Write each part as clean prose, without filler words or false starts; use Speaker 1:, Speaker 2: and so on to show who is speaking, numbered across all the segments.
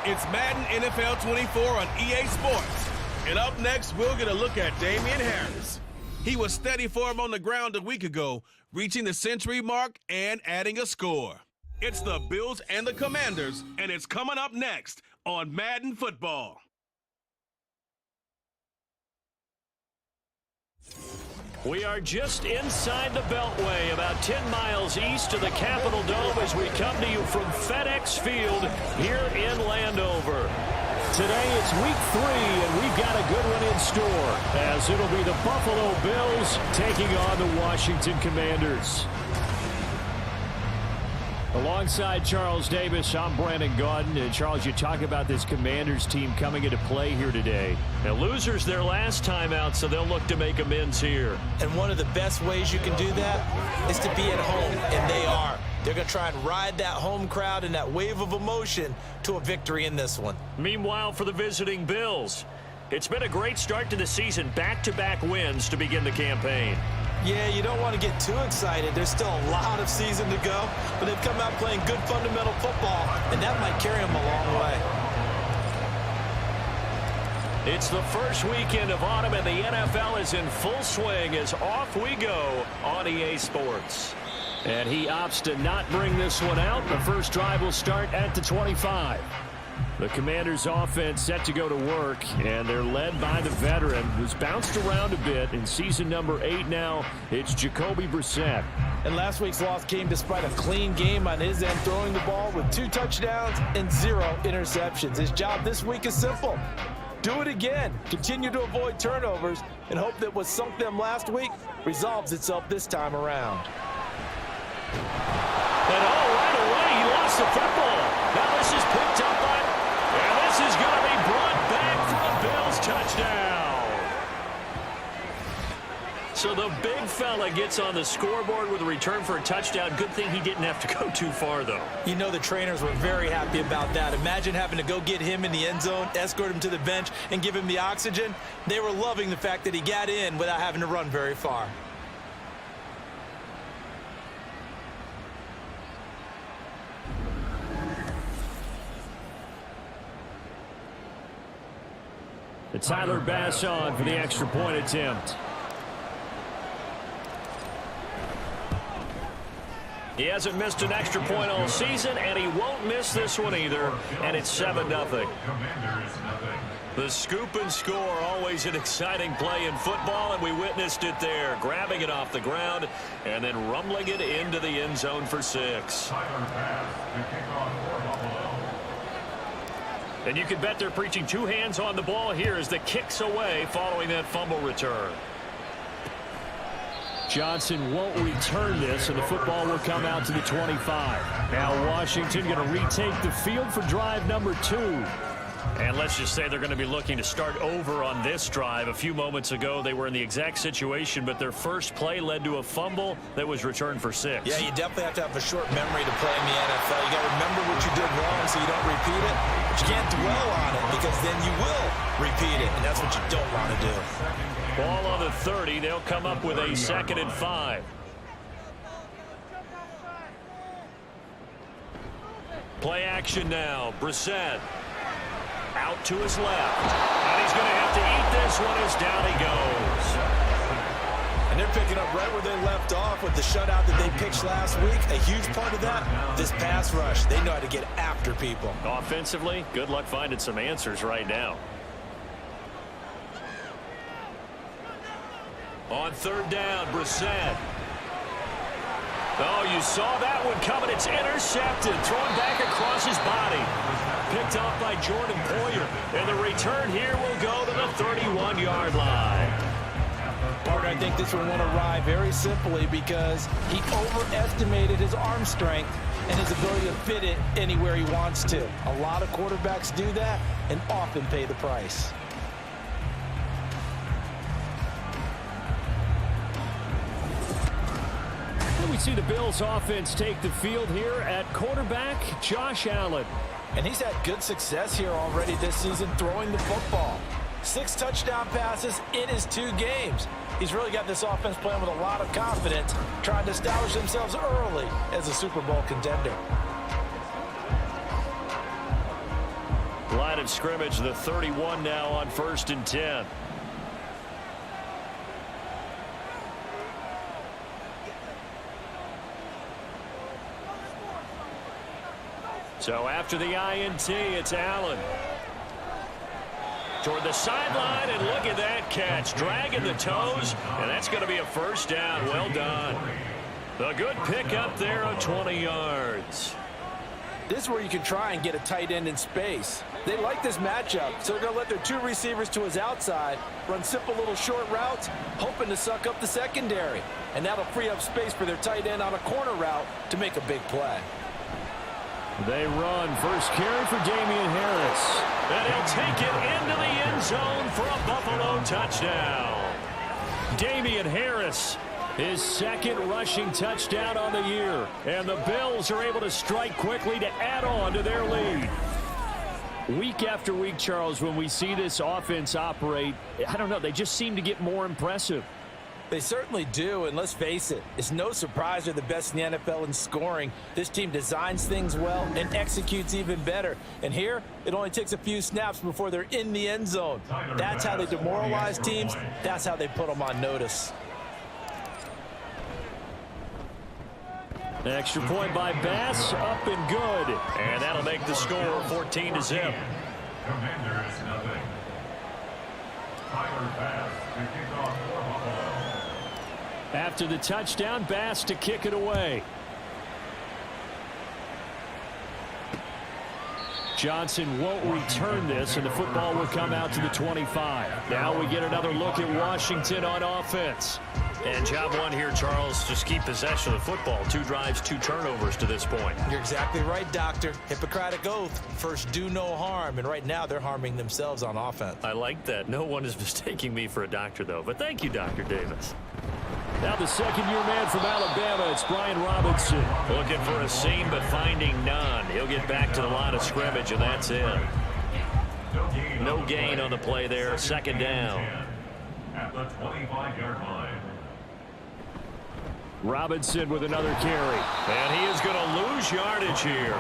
Speaker 1: It's Madden NFL 24 on EA Sports. And up next, we'll get a look at Damian Harris. He was steady for him on the ground a week ago, reaching the century mark and adding a score. It's the Bills and the Commanders, and it's coming up next on Madden Football.
Speaker 2: We are just inside the Beltway, about 10 miles east of the Capitol Dome as we come to you from FedEx Field here in Landover. Today it's week 3, and we've got a good one in store, as it'll be the Buffalo Bills taking on the Washington Commanders. Alongside Charles Davis, I'm Brandon Gaudin. And Charles, you talk about this Commanders team coming into play here today. Now, losers their last time out, so they'll look to make amends here.
Speaker 3: And one of the best ways you can do that is to be at home, and they are. They're going to try and ride that home crowd and that wave of emotion to a victory in this one.
Speaker 2: Meanwhile, for the visiting Bills, it's been a great start to the season, back-to-back wins to begin the campaign.
Speaker 3: Yeah, you don't want to get too excited. There's still a lot of season to go, but they've come out playing good fundamental football, and that might carry them a long way.
Speaker 2: It's the first weekend of autumn, and the NFL is in full swing as off we go on EA Sports. And he opts to not bring this one out. The first drive will start at the 25. The Commanders' offense set to go to work, and they're led by the veteran who's bounced around a bit. In season number 8 now, it's Jacoby Brissett.
Speaker 3: And last week's loss came despite a clean game on his end, throwing the ball with 2 touchdowns and 0 interceptions. His job this week is simple. Do it again. Continue to avoid turnovers and hope that what sunk them last week resolves itself this time around.
Speaker 2: And right away, he lost the football. Now this is picked up by... And this is going to be brought back for the Bills touchdown. So the big fella gets on the scoreboard with a return for a touchdown. Good thing he didn't have to go too far, though.
Speaker 3: You know the trainers were very happy about that. Imagine having to go get him in the end zone, escort him to the bench, and give him the oxygen. They were loving the fact that he got in without having to run very far.
Speaker 2: Tyler Bass on for the extra point attempt. He hasn't missed an extra point all season, and he won't miss this one either, and it's 7-0. The scoop and score, always an exciting play in football, and we witnessed it there, grabbing it off the ground and then rumbling it into the end zone for 6. And you can bet they're preaching 2 hands on the ball here as the kick's away following that fumble return. Johnson won't return this, and the football will come out to the 25. Now Washington going to retake the field for drive number 2. And let's just say they're going to be looking to start over on this drive. A few moments ago, they were in the exact situation, but their first play led to a fumble that was returned for 6.
Speaker 3: Yeah, you definitely have to have a short memory to play in the NFL. You got to remember what you did wrong so you don't repeat it. But you can't dwell on it because then you will repeat it, and that's what you don't want to do.
Speaker 2: Ball on the 30. They'll come up with a 2nd and 5. Play action now. Brissett. Out to his left. And he's going to have to eat this one as down he goes.
Speaker 3: And they're picking up right where they left off with the shutout that they pitched last week. A huge part of that, this pass rush. They know how to get after people.
Speaker 2: Offensively, good luck finding some answers right now. On 3rd down, Brissett. Oh, you saw that one coming. It's intercepted. Thrown back across his body. Picked off by Jordan Poyer. And the return here will go to the 31-yard line.
Speaker 3: Partner, I think this one went awry very simply because he overestimated his arm strength and his ability to fit it anywhere he wants to. A lot of quarterbacks do that and often pay the price.
Speaker 2: We see the Bills offense take the field here at quarterback, Josh Allen.
Speaker 3: And he's had good success here already this season throwing the football. 6 touchdown passes in his 2 games. He's really got this offense playing with a lot of confidence, trying to establish themselves early as a Super Bowl contender.
Speaker 2: line of scrimmage, the 31 now on 1st and 10. So after the INT, it's Allen. Toward the sideline, and look at that catch. Dragging the toes, and that's going to be a first down. Well done. A good pick up there of 20 yards.
Speaker 3: This is where you can try and get a tight end in space. They like this matchup, so they're going to let their two receivers to his outside run simple little short routes, hoping to suck up the secondary. And that'll free up space for their tight end on a corner route to make a big play.
Speaker 2: They run. First carry for Damian Harris. And he'll take it into the end zone for a Buffalo touchdown. Damian Harris, his second rushing touchdown on the year. And the Bills are able to strike quickly to add on to their lead. Week after week, Charles, when we see this offense operate, I don't know, they just seem to get more impressive.
Speaker 3: They certainly do, and let's face it, it's no surprise they're the best in the NFL in scoring. This team designs things well and executes even better. And here, it only takes a few snaps before they're in the end zone. That's how they demoralize teams. That's how they put them on notice.
Speaker 2: Extra point by Bass, up and good. And that'll make the score 14-0.
Speaker 4: Commanders nothing. Tyler Bass to kick off for Buffalo.
Speaker 2: After the touchdown, Bass to kick it away. Johnson won't return this, and the football will come out to the 25. Now we get another look at Washington on offense.
Speaker 5: And job one here, Charles, just keep possession of the football. 2 drives, 2 turnovers to this point.
Speaker 3: You're exactly right, Doctor. Hippocratic oath. First, do no harm. And right now, they're harming themselves on offense.
Speaker 5: I like that. No one is mistaking me for a doctor, though. But thank you, Dr. Davis.
Speaker 2: Now the second-year man from Alabama, it's Brian Robinson.
Speaker 5: Looking for a seam, but finding none. He'll get back to the line of scrimmage, and that's it. No gain on the play there. Second down.
Speaker 4: At the 25-yard line.
Speaker 2: Robinson with another carry.
Speaker 5: And he is going to lose yardage here.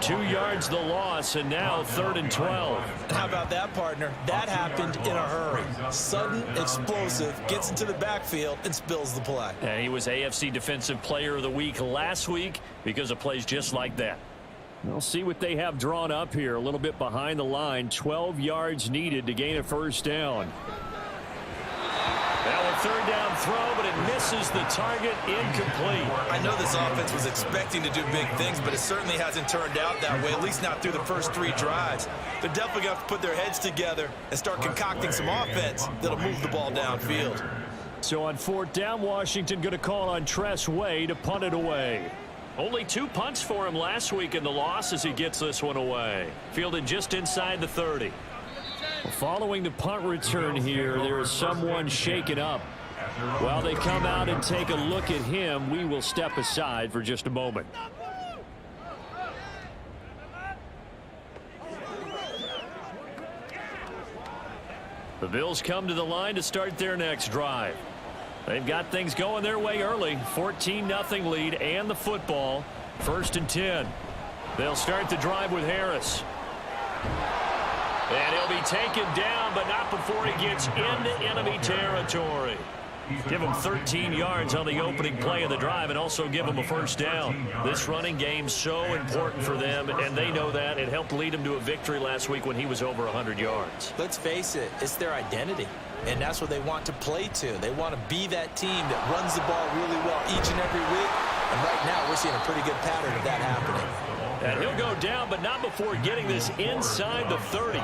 Speaker 2: 2 yards the loss, and now 3rd and 12.
Speaker 3: How about that, partner? That happened in a hurry. Sudden, explosive, gets into the backfield, and spills the play.
Speaker 5: And he was AFC Defensive Player of the Week last week because of plays just like that.
Speaker 2: We'll see what they have drawn up here. A little bit behind the line. 12 yards needed to gain a first down.
Speaker 5: Now a 3rd down throw, but it misses the target, incomplete.
Speaker 3: I know this offense was expecting to do big things, but it certainly hasn't turned out that way, at least not through the first 3 drives. They're definitely going to have to put their heads together and start concocting some offense that'll move the ball downfield.
Speaker 2: So on 4th down, Washington going to call on Tress Way to punt it away.
Speaker 5: Only 2 punts for him last week in the loss as he gets this one away. Fielded just inside the 30.
Speaker 2: Following the punt return here, there is someone shaken up. While they come out and take a look at him, we will step aside for just a moment. The Bills come to the line to start their next drive. They've got things going their way early. 14-0 lead and the football. 1st and 10. They'll start the drive with Harris.
Speaker 5: And he'll be taken down, but not before he gets into enemy territory.
Speaker 2: Give him 13 yards on the opening play of the drive and also give him a first down.
Speaker 5: This running game's so important for them, and they know that. It helped lead him to a victory last week when he was over 100 yards.
Speaker 3: Let's face it, it's their identity, and that's what they want to play to. They want to be that team that runs the ball really well each and every week, and right now we're seeing a pretty good pattern of that happening.
Speaker 2: And he'll go down, but not before getting this inside the 30.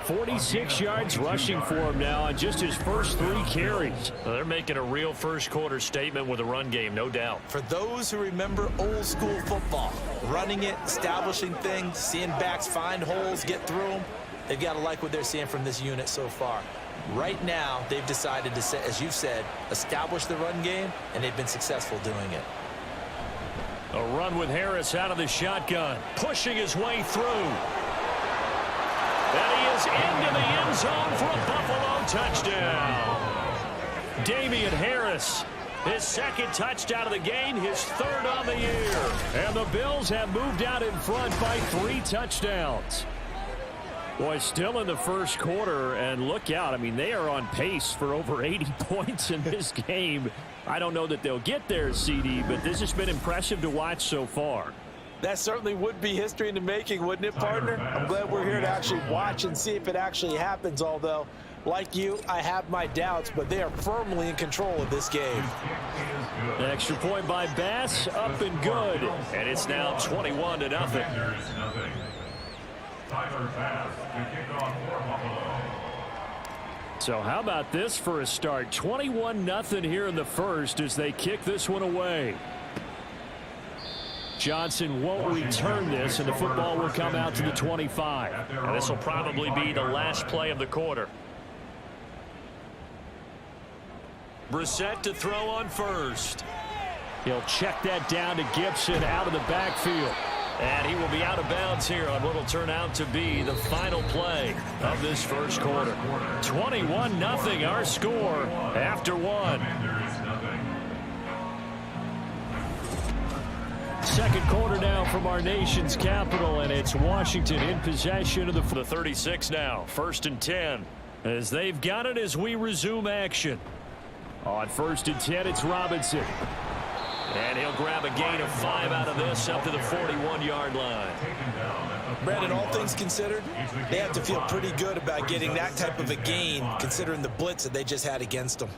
Speaker 2: 46 yards rushing for him now on just his first 3 carries.
Speaker 5: Well, they're making a real first-quarter statement with a run game, no doubt.
Speaker 3: For those who remember old-school football, running it, establishing things, seeing backs find holes, get through them, they've got to like what they're seeing from this unit so far. Right now, they've decided to, as you've said, establish the run game, and they've been successful doing it.
Speaker 2: A run with Harris out of the shotgun, pushing his way through. And he is into the end zone for a Buffalo touchdown. Damian Harris, his 2nd touchdown of the game, his 3rd on the year. And the Bills have moved out in front by 3 touchdowns. Boy, still in the first quarter, and look out. I mean, they are on pace for over 80 points in this game. I don't know that they'll get there, CD, but this has been impressive to watch so far.
Speaker 3: That certainly would be history in the making, wouldn't it, partner? I'm glad we're here to actually watch and see if it actually happens, although, like you, I have my doubts, but they are firmly in control of this game.
Speaker 2: An extra point by Bass, up and good. And it's now 21-0.
Speaker 4: Tyler Bass to kick off for Buffalo.
Speaker 2: So how about this for a start? 21-0 here in the first as they kick this one away. Johnson won't return this, and the football will come out to the 25.
Speaker 5: And this will probably be the last play of the quarter. Brissett to throw on first.
Speaker 2: He'll check that down to Gibson out of the backfield.
Speaker 5: And he will be out of bounds here on what will turn out to be the final play of this first quarter.
Speaker 2: 21-0 our score after one. Second quarter now from our nation's capital, and it's Washington in possession of the
Speaker 5: 36 now. 1st and 10.
Speaker 2: as they've got it as we resume action. On 1st and 10, it's Robinson.
Speaker 5: And he'll grab a gain of 5 out of this up to the 41-yard line.
Speaker 3: Brandon, all things considered, they have to feel pretty good about getting that type of a gain considering the blitz that they just had against them.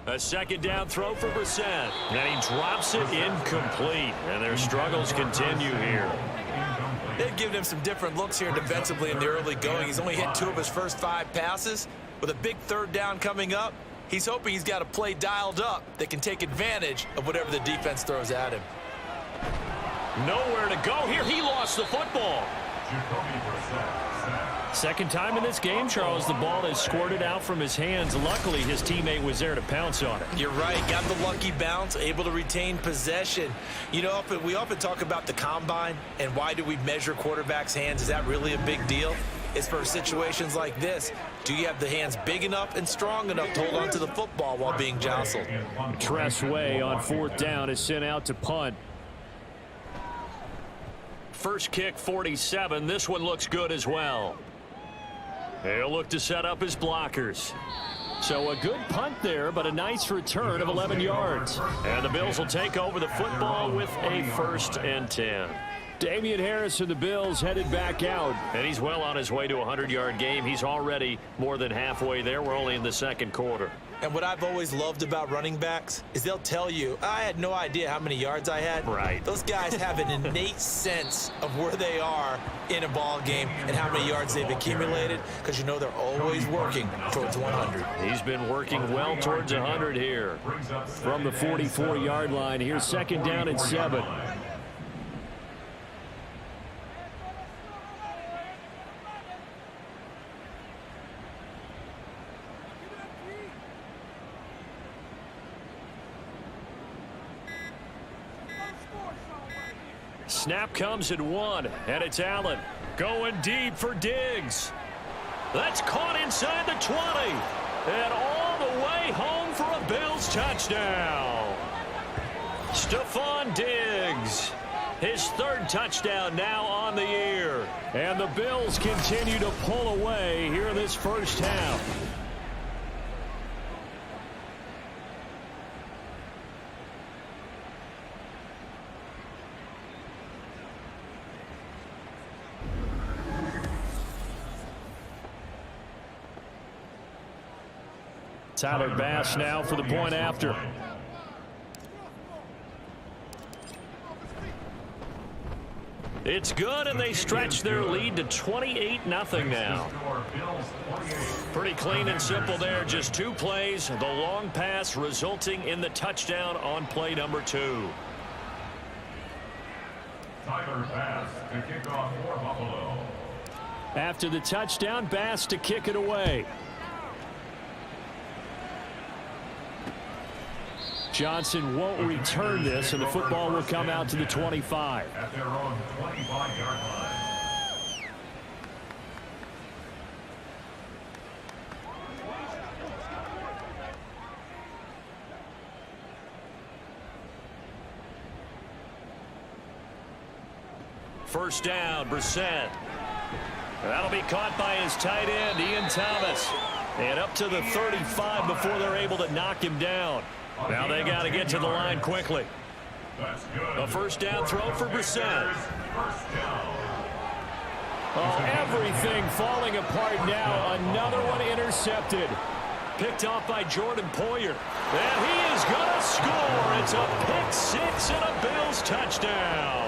Speaker 5: A 2nd down throw for Brissett. And he drops it incomplete. And their struggles continue here.
Speaker 3: They've given him some different looks here defensively in the early going. He's only hit 2 of his first 5 passes. With a big 3rd down coming up, he's hoping he's got a play dialed up that can take advantage of whatever the defense throws at him.
Speaker 5: Nowhere to go here. He lost the football.
Speaker 2: Second time in this game, Charles, the ball has squirted out from his hands. Luckily, his teammate was there to pounce on it.
Speaker 3: You're right. Got the lucky bounce, able to retain possession. You know, we often talk about the combine and why do we measure quarterbacks' hands. Is that really a big deal? It's for situations like this. Do you have the hands big enough and strong enough to hold on to the football while being jostled?
Speaker 2: Tressway on 4th down is sent out to punt.
Speaker 5: First kick, 47. This one looks good as well. He'll look to set up his blockers.
Speaker 2: So a good punt there, but a nice return of 11 yards.
Speaker 5: And the Bills will take over the football with a 1st and 10.
Speaker 2: Damian Harris and the Bills headed back out.
Speaker 5: And he's well on his way to a 100-yard game. He's already more than halfway there. We're only in the 2nd quarter.
Speaker 3: And what I've always loved about running backs is they'll tell you, I had no idea how many yards I had.
Speaker 5: Right.
Speaker 3: Those guys have an innate sense of where they are in a ball game and how many yards they've accumulated because you know they're always working towards 100.
Speaker 5: He's been working well towards 100 here.
Speaker 2: From the 44-yard line, here's 2nd down and 7.
Speaker 5: Snap comes at 1, and it's Allen going deep for Diggs. That's caught inside the 20, and all the way home for a Bills touchdown. Stephon Diggs, his 3rd touchdown now on the year.
Speaker 2: And the Bills continue to pull away here in this first half. Tyler Bass now for the point after.
Speaker 5: It's good, and they stretch their lead to 28-0 now. Pretty clean and simple there. Just 2 plays. The long pass resulting in the touchdown on play number 2.
Speaker 4: Tyler Bass to kick off for Buffalo.
Speaker 2: After the touchdown, Bass to kick it away. Johnson won't return this, and the football will come out to the 25.
Speaker 4: At their own 25-yard line.
Speaker 2: First down, Brissett. That'll be caught by his tight end, Ian Thomas. And up to the 35 before they're able to knock him down. Now they got to get to the line quickly. A first down throw for Brissett. Oh, everything falling apart now. Another one intercepted. Picked off by Jordan Poyer. And he is going to score. It's a pick six and a Bills touchdown.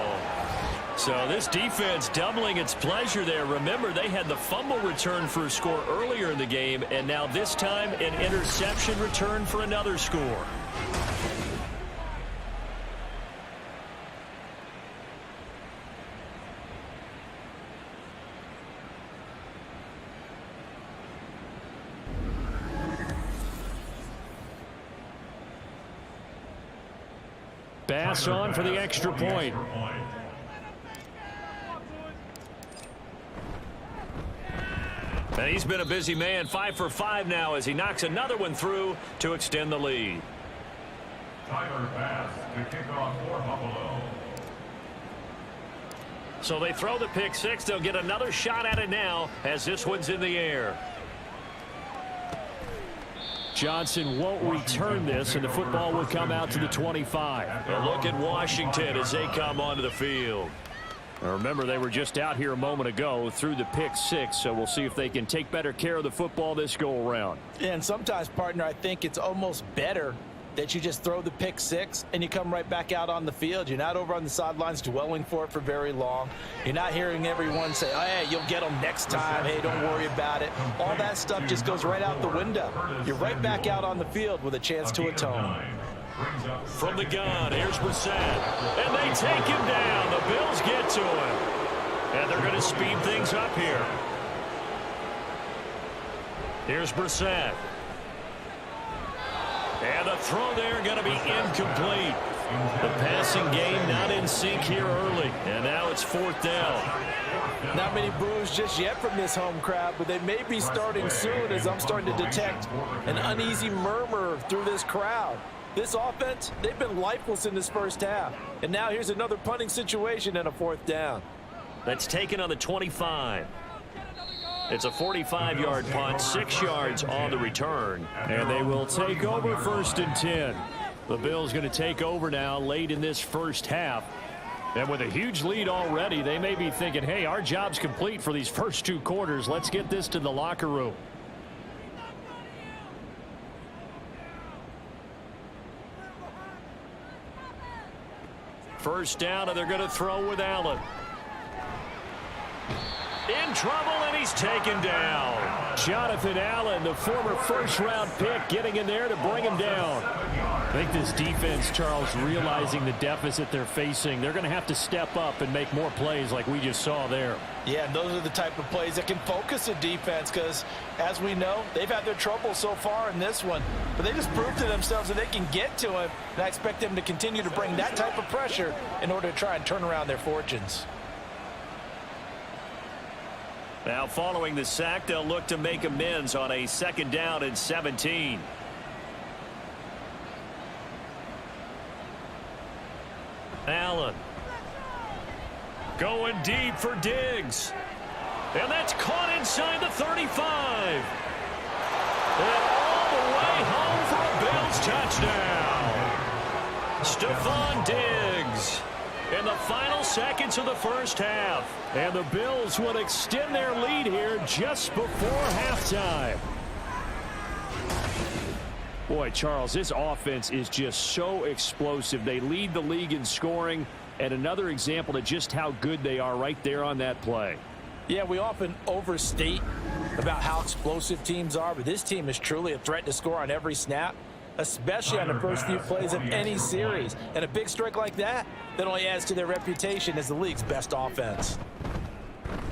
Speaker 2: So this defense doubling its pleasure there. Remember, they had the fumble return for a score earlier in the game, and now this time an interception return for another score. Bass on for the extra point. And he's been a busy man, 5 for 5 now as he knocks another one through to extend the lead.
Speaker 4: Tyler Bass to kick off for Buffalo.
Speaker 2: So they throw the pick six. They'll get another shot at it now as this one's in the air. Johnson won't return this, and the football will come out to the 25. A look at Washington as they come onto the field. Now remember, they were just out here a moment ago through the pick six, so we'll see if they can take better care of the football this go around.
Speaker 3: And sometimes, partner, I think it's almost better that you just throw the pick six and you come right back out on the field. You're not over on the sidelines dwelling for it for very long. You're not hearing everyone say, oh, hey, you'll get them next time. Hey, don't worry about it. All that stuff just goes right out the window. You're right back out on the field with a chance to atone.
Speaker 2: From the gun, here's Brissett. And they take him down. The Bills get to him. And they're going to speed things up here. Here's Brissett. And the throw there going to be incomplete. The passing game not in sync here early. And now it's fourth down.
Speaker 3: Not many boos just yet from this home crowd, but they may be starting soon as I'm starting to detect an uneasy murmur through this crowd. This offense, they've been lifeless in this first half. And now here's another punting situation and a fourth down.
Speaker 2: That's taken on the 25. It's a 45-yard punt, 6 yards on the return. And they will take over first and 10. The Bills going to take over now late in this first half. And with a huge lead already, they may be thinking, hey, our job's complete for these first 2 quarters. Let's get this to the locker room. First down, and they're going to throw with Allen. In trouble, and he's taken down. Jonathan Allen, the former first-round pick, getting in there to bring him down. I think this defense, Charles, realizing the deficit they're facing, they're going to have to step up and make more plays like we just saw there.
Speaker 3: Yeah, and those are the type of plays that can focus a defense because, as we know, they've had their trouble so far in this one. But they just proved to themselves that they can get to him, and I expect them to continue to bring that type of pressure in order to try and turn around their fortunes.
Speaker 2: Now, following the sack, they'll look to make amends on a 2nd down and 17. Allen. Going deep for Diggs. And that's caught inside the 35. And all the way home for a Bills touchdown. Stephon Diggs. In the final seconds of the first half. And the Bills will extend their lead here just before halftime. Boy, Charles, this offense is just so explosive. They lead the league in scoring, and another example of just how good they are right there on that play.
Speaker 3: Yeah, we often overstate about how explosive teams are, but this team is truly a threat to score on every snap, especially on the first few plays of any series. And a big strike like that only adds to their reputation as the league's best offense.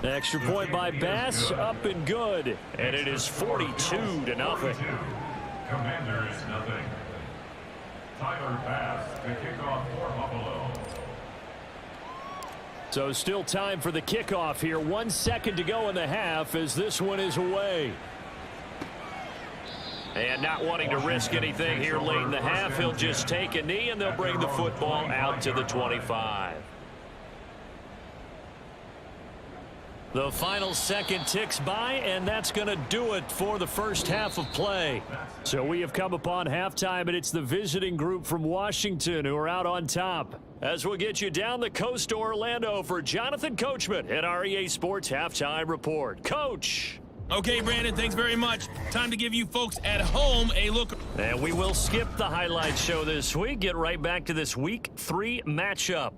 Speaker 2: Extra point by Bass, up and good. And it is 42-0.
Speaker 4: Commanders, nothing. Tyler Bass to kick off for Buffalo.
Speaker 2: So still time for the kickoff here. 1 second to go in the half as this one is away. And not wanting to risk anything here late in the half, he'll just take a knee and they'll bring the football out to the 25. The final second ticks by, and that's going to do it for the first half of play. So we have come upon halftime, and it's the visiting group from Washington who are out on top. As we'll get you down the coast to Orlando for Jonathan Coachman at our EA Sports Halftime Report. Coach!
Speaker 6: Okay, Brandon, thanks very much. Time to give you folks at home a look.
Speaker 2: And we will skip the highlight show this week. Get right back to this Week 3 matchup.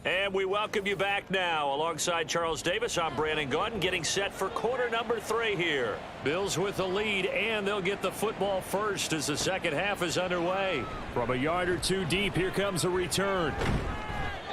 Speaker 2: And we welcome you back now. Alongside Charles Davis, I'm Brandon Gaudin, getting set for quarter number 3 here. Bills with the lead, and they'll get the football first as the second half is underway. From a yard or two deep, here comes a return.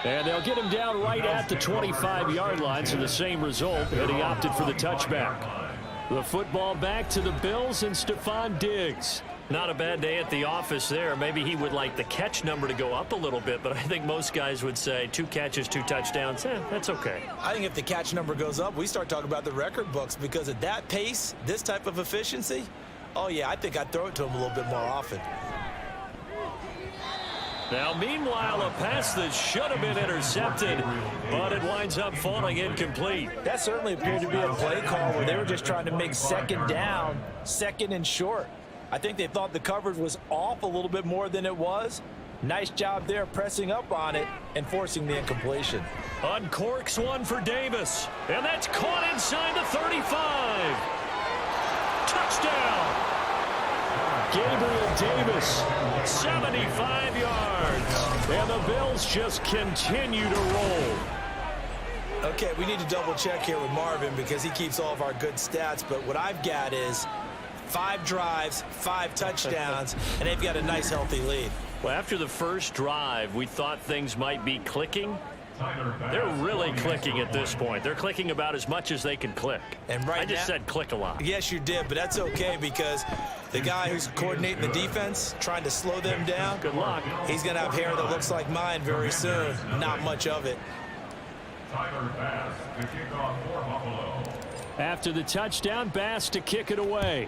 Speaker 2: And they'll get him down right at the 25-yard line, so the same result, and he opted for the touchback. The football back to the Bills and Stephon Diggs. Not a bad day at the office there. Maybe he would like the catch number to go up a little bit, but I think most guys would say 2 catches, 2 touchdowns. That's okay.
Speaker 3: I think if the catch number goes up, we start talking about the record books, because at that pace, this type of efficiency, oh yeah, I think I'd throw it to him a little bit more often.
Speaker 2: Now, meanwhile, a pass that should have been intercepted, but it winds up falling incomplete.
Speaker 3: That certainly appeared to be a play call where they were just trying to make second down, second and short. I think they thought the coverage was off a little bit more than it was. Nice job there pressing up on it and forcing the incompletion.
Speaker 2: Uncorks one for Davis, and that's caught inside the 35. Touchdown! Gabriel Davis, 75 yards, and the Bills just continue to roll.
Speaker 3: Okay, we need to double check here with Marvin because he keeps all of our good stats, but what I've got is 5 drives, 5 touchdowns, and they've got a nice healthy lead.
Speaker 2: Well, after the first drive, we thought things might be clicking. They're really clicking at this point. They're clicking about as much as they can click.
Speaker 3: And right
Speaker 2: I just said click a lot.
Speaker 3: Yes, you did, but that's okay because the guy who's coordinating the defense, trying to slow them down,
Speaker 2: good luck.
Speaker 3: He's going to have hair that looks like mine very soon. Not much of it.
Speaker 4: Tyler Bass to kick off for Buffalo.
Speaker 2: After the touchdown, Bass to kick it away.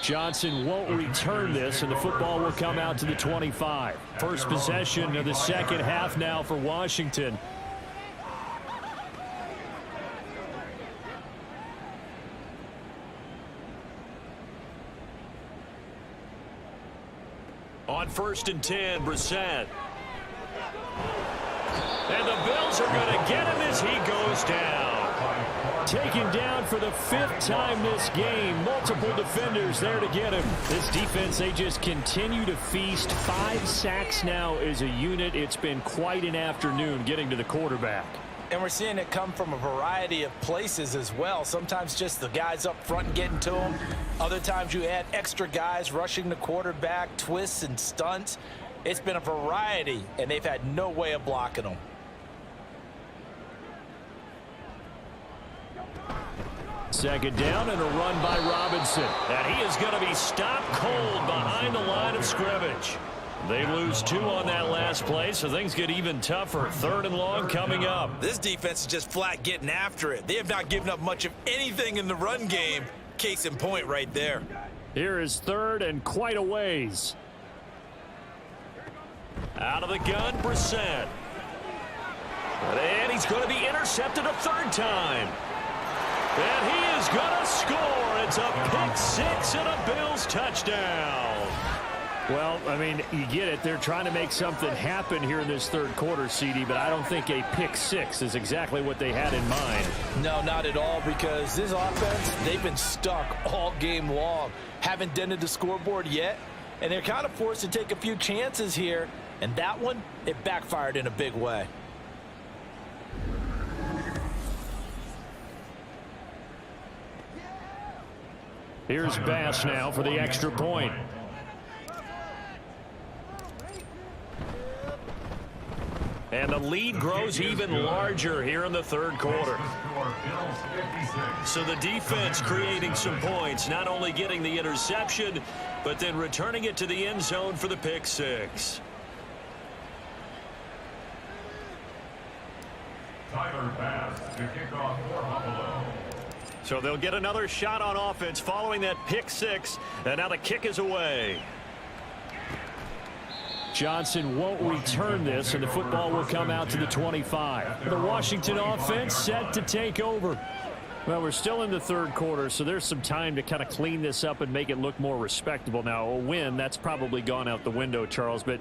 Speaker 2: Johnson won't return this, and the football will come out to the 25. First possession of the second half now for Washington. On 1st and 10, Brissett. And the Bills are going to get him as he goes down. Taken down for the 5th time this game. Multiple defenders there to get him. This defense, they just continue to feast. 5 sacks now as a unit. It's been quite an afternoon getting to the quarterback.
Speaker 3: And we're seeing it come from a variety of places as well. Sometimes just the guys up front and getting to them. Other times you add extra guys rushing the quarterback, twists and stunts. It's been a variety, and they've had no way of blocking them.
Speaker 2: Second down and a run by Robinson. And he is going to be stopped cold behind the line of scrimmage. They lose 2 on that last play, so things get even tougher. 3rd and long coming up.
Speaker 3: This defense is just flat getting after it. They have not given up much of anything in the run game. Case in point right there.
Speaker 2: Here is 3rd and quite a ways. Out of the gun, Brissett. And he's going to be intercepted a 3rd time. And he is going to score. It's a pick 6 and a Bills touchdown. Well, I mean, you get it. They're trying to make something happen here in this 3rd quarter, CD, but I don't think a pick 6 is exactly what they had in mind.
Speaker 3: No, not at all, because this offense, they've been stuck all game long. Haven't dented the scoreboard yet, and they're kind of forced to take a few chances here, and that one, it backfired in a big way.
Speaker 2: Here's Bass now for the extra point. And the lead grows even larger here in the 3rd quarter. So the defense creating some points, not only getting the interception, but then returning it to the end zone for the pick 6.
Speaker 4: Tyler Bass to kick off for Buffalo.
Speaker 2: So they'll get another shot on offense following that pick 6, and now the kick is away. Johnson won't return this, and the football will come out to the 25. The Washington offense set to take over. Well, we're still in the third quarter, so there's some time to kind of clean this up and make it look more respectable. Now, a win, that's probably gone out the window, Charles, but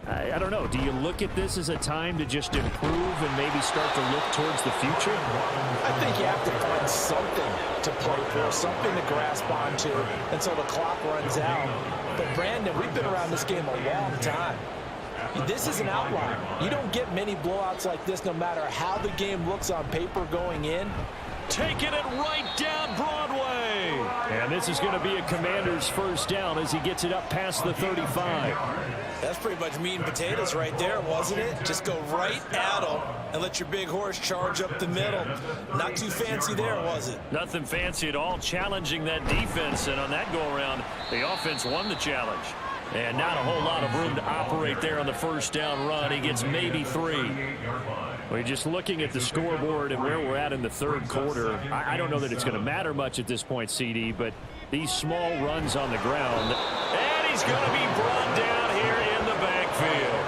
Speaker 2: I don't know. Do you look at this as a time to just improve and maybe start to look towards the future?
Speaker 3: I think you have to find something to play for, something to grasp onto until the clock runs out. But, Brandon, we've been around this game a long time. This is an outlier. You don't get many blowouts like this no matter how the game looks on paper going in.
Speaker 2: Taking it right down Broadway. And this is going to be a Commander's first down as he gets it up past the 35.
Speaker 3: That's pretty much meat and potatoes right there, wasn't it? Just go right at them and let your big horse charge up the middle. Not too fancy there, was it?
Speaker 2: Nothing fancy at all, challenging that defense. And on that go-around, the offense won the challenge. And not a whole lot of room to operate there on the first down run. He gets maybe 3. We're just looking at the scoreboard and where we're at in the third quarter. I don't know that it's going to matter much at this point, CD, but these small runs on the ground. And he's going to be brought down here in the backfield.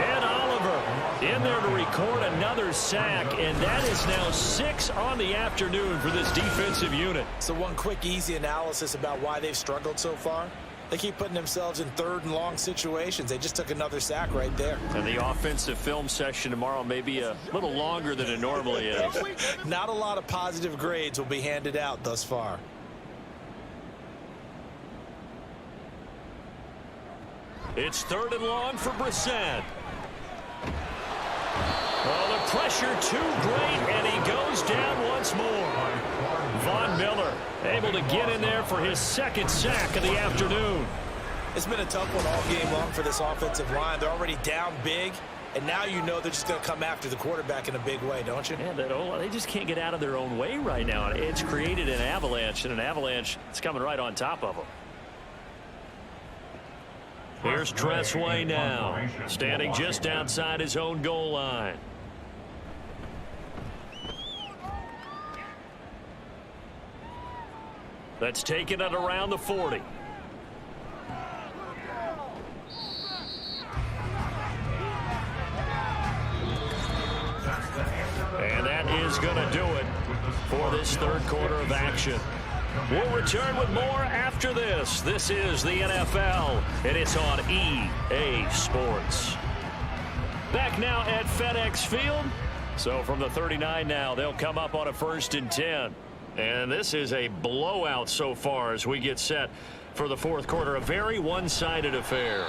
Speaker 2: And Oliver in there to record another sack, and that is now 6 on the afternoon for this defensive unit.
Speaker 3: So one quick, easy analysis about why they've struggled so far. They keep putting themselves in third and long situations. They just took another sack right there.
Speaker 2: And the offensive film session tomorrow may be a little longer than it normally is.
Speaker 3: Not a lot of positive grades will be handed out thus far.
Speaker 2: It's 3rd and long for Brissett. Oh, the pressure too great, and he goes down once more. Von Miller able to get in there for his 2nd sack of the afternoon.
Speaker 3: It's been a tough one all game long for this offensive line. They're already down big, and now you know they're just going to come after the quarterback in a big way, don't you?
Speaker 2: Yeah, they just can't get out of their own way right now. It's created an avalanche, and an avalanche is coming right on top of them. Here's Tressway now, standing just outside his own goal line. That's taking it around the 40. And that is going to do it for this third quarter of action. We'll return with more after this. This is the NFL, and it's on EA Sports. Back now at FedEx Field. So from the 39 now, they'll come up on a 1st and 10. And this is a blowout so far as we get set for the fourth quarter. A very one-sided affair.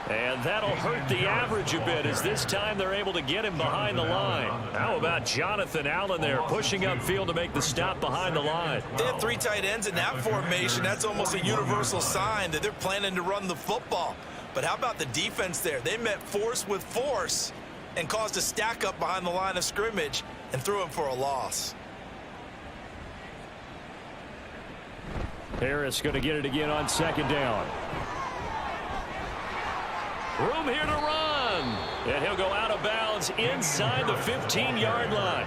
Speaker 2: And that'll hurt the average a bit as this time they're able to get him behind the line. How about Jonathan Allen there pushing upfield to make the stop behind the line?
Speaker 3: They have 3 tight ends in that formation. That's almost a universal sign that they're planning to run the football. But how about the defense there? They met force with force and caused a stack up behind the line of scrimmage and threw him for a loss.
Speaker 2: Harris going to get it again on 2nd down. Room here to run. And he'll go out of bounds inside the 15-yard line.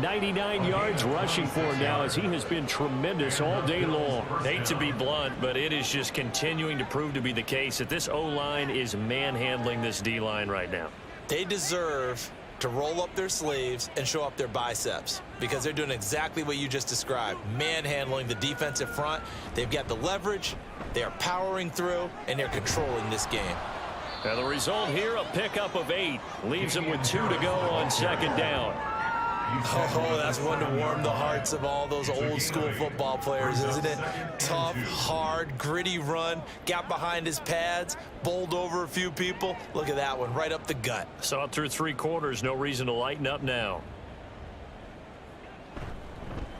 Speaker 2: 99 yards rushing for him now as he has been tremendous all day long. Hate to be blunt, but it is just continuing to prove to be the case that this O-line is manhandling this D-line right now.
Speaker 3: They deserve to roll up their sleeves and show up their biceps because they're doing exactly what you just described, manhandling the defensive front. They've got the leverage, they are powering through, and they're controlling this game.
Speaker 2: And the result here, a pickup of 8, leaves them with 2 to go on 2nd down.
Speaker 3: Oh, that's one to warm the hearts of all those old school football players, isn't it? Tough, hard, gritty run, got behind his pads, bowled over a few people. Look at that one, right up the gut.
Speaker 2: Saw it through 3 quarters, no reason to lighten up now.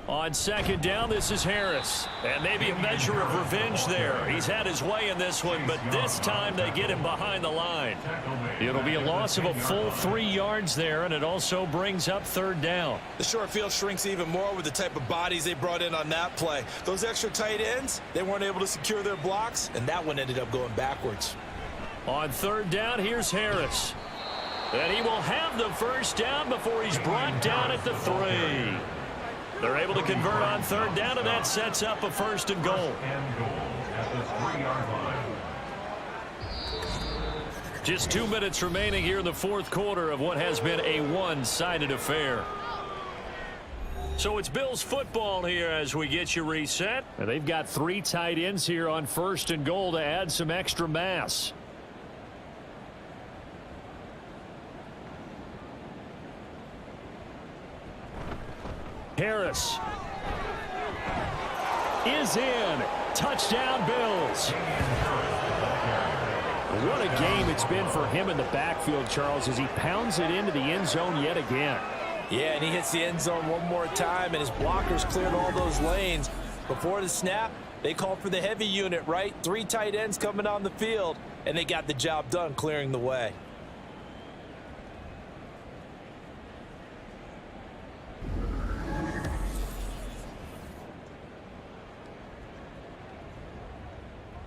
Speaker 2: On 2nd down, this is Harris. And maybe a measure of revenge there. He's had his way in this one, but this time they get him behind the line. It'll be a loss of a full 3 yards there, and it also brings up 3rd down.
Speaker 3: The short field shrinks even more with the type of bodies they brought in on that play. Those extra tight ends, they weren't able to secure their blocks, and that one ended up going backwards.
Speaker 2: On 3rd down, here's Harris. And he will have the first down before he's brought down at the 3. They're able to convert on 3rd down, and that sets up a 1st and goal. Just 2 minutes remaining here in the fourth quarter of what has been a one-sided affair. So it's Bills football here as we get you reset. And they've got 3 tight ends here on 1st and goal to add some extra mass. Harris is in. Touchdown, Bills. What a game it's been for him in the backfield, Charles, as he pounds it into the end zone yet again.
Speaker 3: Yeah, and he hits the end zone one more time, and his blockers cleared all those lanes. Before the snap, they called for the heavy unit, right? 3 tight ends coming on the field, and they got the job done clearing the way.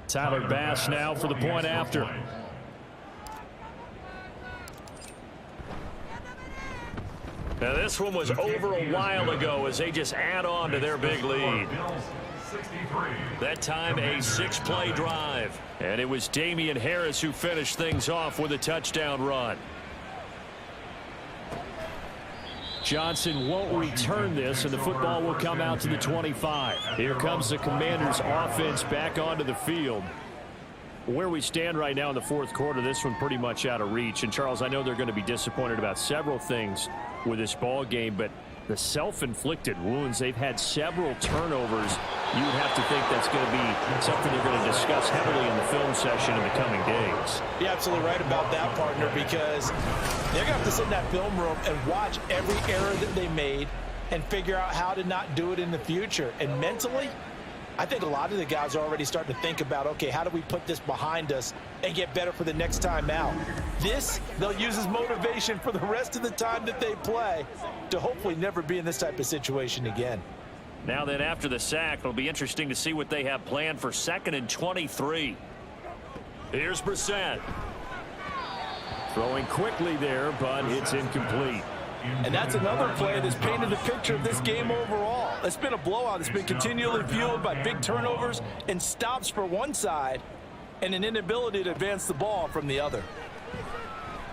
Speaker 2: Tyler Bass now for the point after. Now this one was over a while ago as they just add on to their big lead. That time a 6-play drive. And it was Damian Harris who finished things off with a touchdown run. Johnson won't return this, and the football will come out to the 25. Here comes the Commanders' offense back onto the field. Where we stand right now in the fourth quarter, this one pretty much out of reach. And, Charles, I know they're going to be disappointed about several things with this ball game, but the self-inflicted wounds, they've had several turnovers. You would have to think that's going to be something they're going to discuss heavily in the film session in the coming days.
Speaker 3: You're absolutely right about that, partner, because they're going to have to sit in that film room and watch every error that they made and figure out how to not do it in the future. And mentally, I think a lot of the guys are already starting to think about, okay, how do we put this behind us and get better for the next time out? This, they'll use as motivation for the rest of the time that they play to hopefully never be in this type of situation again.
Speaker 2: Now then, after the sack, it'll be interesting to see what they have planned for 2nd and 23. Here's Brissett. Throwing quickly there, but it's incomplete.
Speaker 3: And that's another play that's painted the picture of this game overall. It's been a blowout. It's been continually fueled by big turnovers and stops for one side and an inability to advance the ball from the other.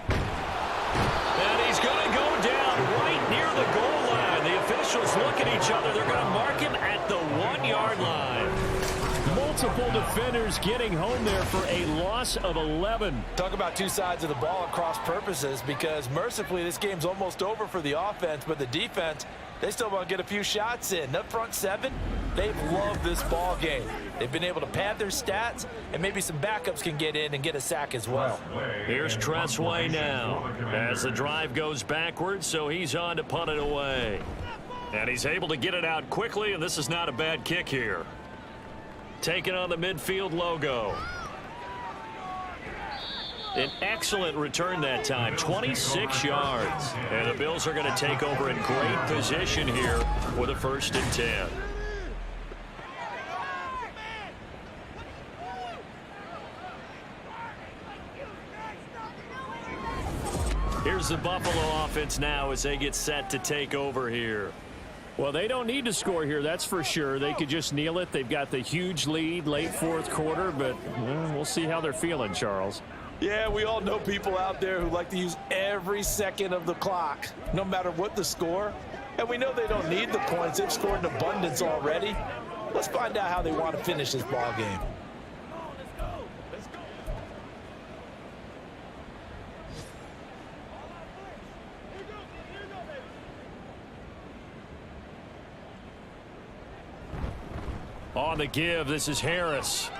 Speaker 2: And he's going to go down right near the goal line. The officials look at each other. They're going to mark him at the 1-yard line. Multiple defenders getting home there for a loss of 11.
Speaker 3: Talk about 2 sides of the ball at cross purposes, because mercifully this game's almost over for the offense, but the defense, they still want to get a few shots in. That front 7, they've loved this ball game. They've been able to pad their stats, and maybe some backups can get in and get a sack as well.
Speaker 2: Here's Tressway now as the drive goes backwards, so he's on to punt it away. And he's able to get it out quickly, and this is not a bad kick here. Taking on the midfield logo. An excellent return that time, 26 yards. And the Bills are going to take over in great position here with a 1st and 10. Here's the Buffalo offense now as they get set to take over here. Well, they don't need to score here, that's for sure. They could just kneel it. They've got the huge lead late fourth quarter, but we'll see how they're feeling, Charles.
Speaker 3: Yeah, we all know people out there who like to use every second of the clock, no matter what the score. And we know they don't need the points. They've scored in abundance already. Let's find out how they want to finish this ball game.
Speaker 2: On the give, this is Harris.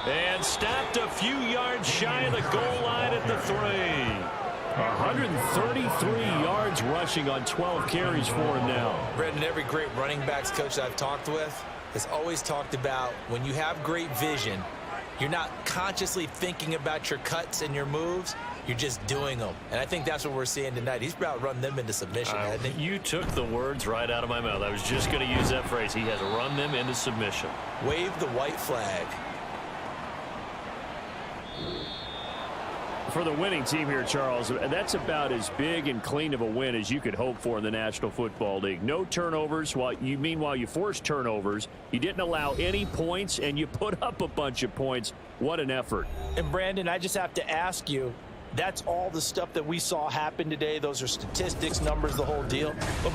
Speaker 2: And stopped a few yards shy of the goal line at the 3. 133 yards rushing on 12 carries for him now.
Speaker 3: Brendan, every great running backs coach I've talked with has always talked about when you have great vision, you're not consciously thinking about your cuts and your moves. You're just doing them. And I think that's what we're seeing tonight. He's about to run them into submission, hasn't he?
Speaker 2: You took the words right out of my mouth. I was just going to use that phrase. He has run them into submission.
Speaker 3: Wave the white flag.
Speaker 2: For the winning team here, Charles, that's about as big and clean of a win as you could hope for in the National Football League. No turnovers. Meanwhile, you forced turnovers. You didn't allow any points, and you put up a bunch of points. What an effort.
Speaker 3: And Brandon, I just have to ask you, that's all the stuff that we saw happen today. Those are statistics, numbers, the whole deal. But